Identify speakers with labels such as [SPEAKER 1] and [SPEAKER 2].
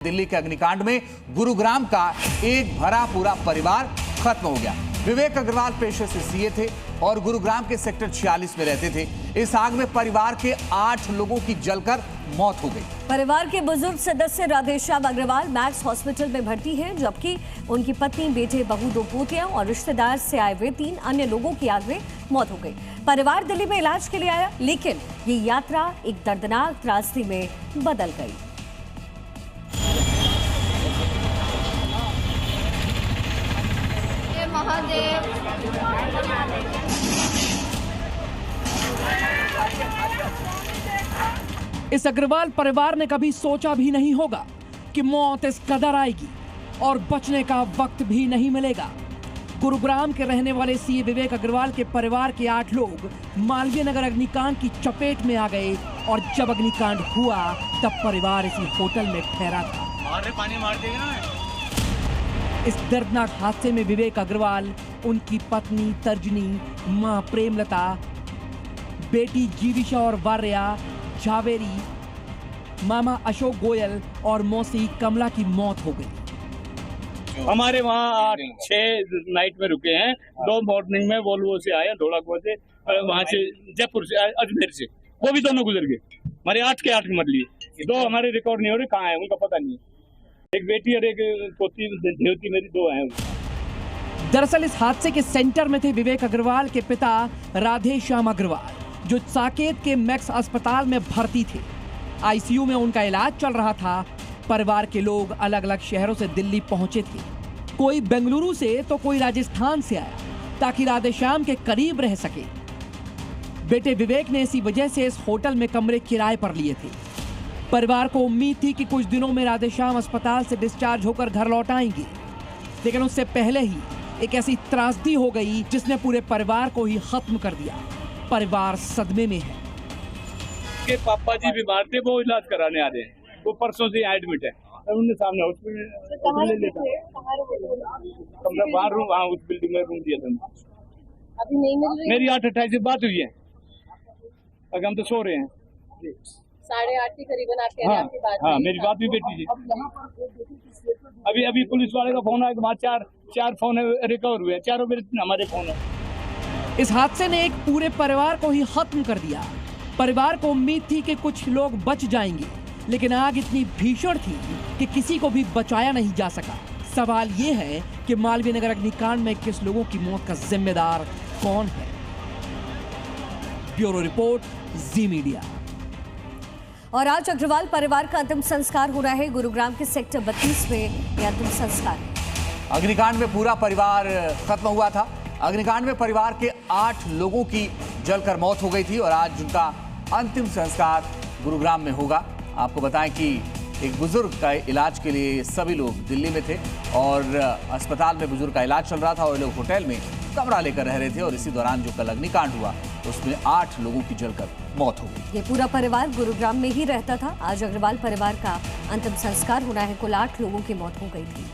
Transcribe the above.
[SPEAKER 1] दिल्ली के अग्निकांड में गुरुग्राम का एक भरा पूरा परिवार खत्म हो गया। विवेक अग्रवाल पेशे से सीए थे और गुरुग्राम के सेक्टर 46 में रहते थे। इस आग में परिवार के 8 लोगों की जलकर मौत हो गई। परिवार के बुजुर्ग सदस्य राधेश्याम अग्रवाल मैक्स हॉस्पिटल में भर्ती हैं, जबकि उनकी पत्नी, बेटे, बहू, 2 पोतियां और रिश्तेदार से आए हुए 3 अन्य लोगों की आग में मौत हो गई। परिवार दिल्ली में इलाज के लिए आया, लेकिन ये यात्रा एक दर्दनाक त्रासदी में बदल गई।
[SPEAKER 2] इस अग्रवाल परिवार ने कभी सोचा भी नहीं होगा कि मौत इस कदर आएगी और बचने का वक्त भी नहीं मिलेगा। गुरुग्राम के रहने वाले सीए विवेक अग्रवाल के परिवार के 8 लोग मालवीय नगर अग्निकांड की चपेट में आ गए और जब अग्निकांड हुआ तब परिवार इसी होटल में ठहरा था।
[SPEAKER 3] पानी मार देगा ना।
[SPEAKER 2] इस दर्दनाक हादसे में विवेक अग्रवाल, उनकी पत्नी तर्जनी, मां प्रेमलता, बेटी जीविशा और वार्या झावेरी, मामा अशोक गोयल और मौसी कमला की मौत हो गई।
[SPEAKER 3] हमारे वहाँ 6 नाइट में रुके हैं। 2 मॉर्निंग में वोल्वो से आए, धोलाकुआ से, वहाँ से जयपुर से, अजमेर से, वो भी दोनों गुजर गए। हमारे 8 के 8 मर लिए। 2 हमारे रिकॉर्ड नहीं हो रहे, कहाँ है उनका पता नहीं। एक बेटी और एक पोती देवती मेरी 2 हैं।
[SPEAKER 2] दरअसल इस हादसे के सेंटर में थे विवेक अग्रवाल के पिता राधेश्याम अग्रवाल, जो साकेत के मैक्स अस्पताल में भर्ती थे। आईसीयू में उनका इलाज चल रहा था। परिवार के लोग अलग अलग शहरों से दिल्ली पहुंचे थे। कोई बेंगलुरु से तो कोई राजस्थान से आया, ताकि राधेश्याम के करीब रह सके। बेटे विवेक ने इसी वजह से इस होटल में कमरे किराए पर लिए थे। परिवार को उम्मीद थी कि कुछ दिनों में राधेश्याम अस्पताल से डिस्चार्ज होकर घर लौट आएंगे, लेकिन उससे पहले ही एक ऐसी त्रासदी हो गई जिसने पूरे परिवार को ही खत्म कर दिया। परिवार सदमे में है।
[SPEAKER 3] के पापा जी बीमार थे, वो इलाज कराने आ रहे हैं। वो परसों से एडमिट है। उनने सामने हॉस्पिटल ले लेता कमरा, बाहर रूम, वहाँ उस बिल्डिंग में रूम दिया था।
[SPEAKER 4] अभी नहीं मिल रही।
[SPEAKER 3] मेरी 8:28 से बात हुई है। अगर हम तो सो रहे हैं।
[SPEAKER 4] 8:30 के करीबन आप कह रहे हैं आपकी बात।
[SPEAKER 3] हाँ, मेरी बात भी बेटी जी। अभी पुलिस वाले का फोन आया कि वहाँ 4 फोन रिकवर हुए हैं। 4 मेरे हमारे फोन है।
[SPEAKER 2] इस हादसे ने एक पूरे परिवार को ही खत्म कर दिया। परिवार को उम्मीद थी कि कुछ लोग बच जाएंगे, लेकिन आग इतनी भीषण थी कि किसी को भी बचाया नहीं जा सका। सवाल ये है कि मालवीय नगर अग्निकांड में 21 लोगों की मौत का जिम्मेदार कौन है? ब्यूरो रिपोर्ट, जी मीडिया।
[SPEAKER 5] और आज अग्रवाल परिवार का अंतिम संस्कार हो रहा है। गुरुग्राम के सेक्टर 32 में यह अंतिम संस्कार है।
[SPEAKER 1] अग्निकांड में पूरा परिवार खत्म हुआ था। अग्निकांड में परिवार के 8 लोगों की जलकर मौत हो गई थी और आज उनका अंतिम संस्कार गुरुग्राम में होगा। आपको बताएं कि एक बुजुर्ग का इलाज के लिए सभी लोग दिल्ली में थे और अस्पताल में बुजुर्ग का इलाज चल रहा था और लोग होटल में कमरा लेकर रह रहे थे और इसी दौरान जो कल अग्निकांड हुआ उसमें 8 लोगों की जलकर मौत हो गई।
[SPEAKER 5] ये पूरा परिवार गुरुग्राम में ही रहता था। आज अग्रवाल परिवार का अंतिम संस्कार होना है। कुल 8 लोगों की मौत हो गई थी।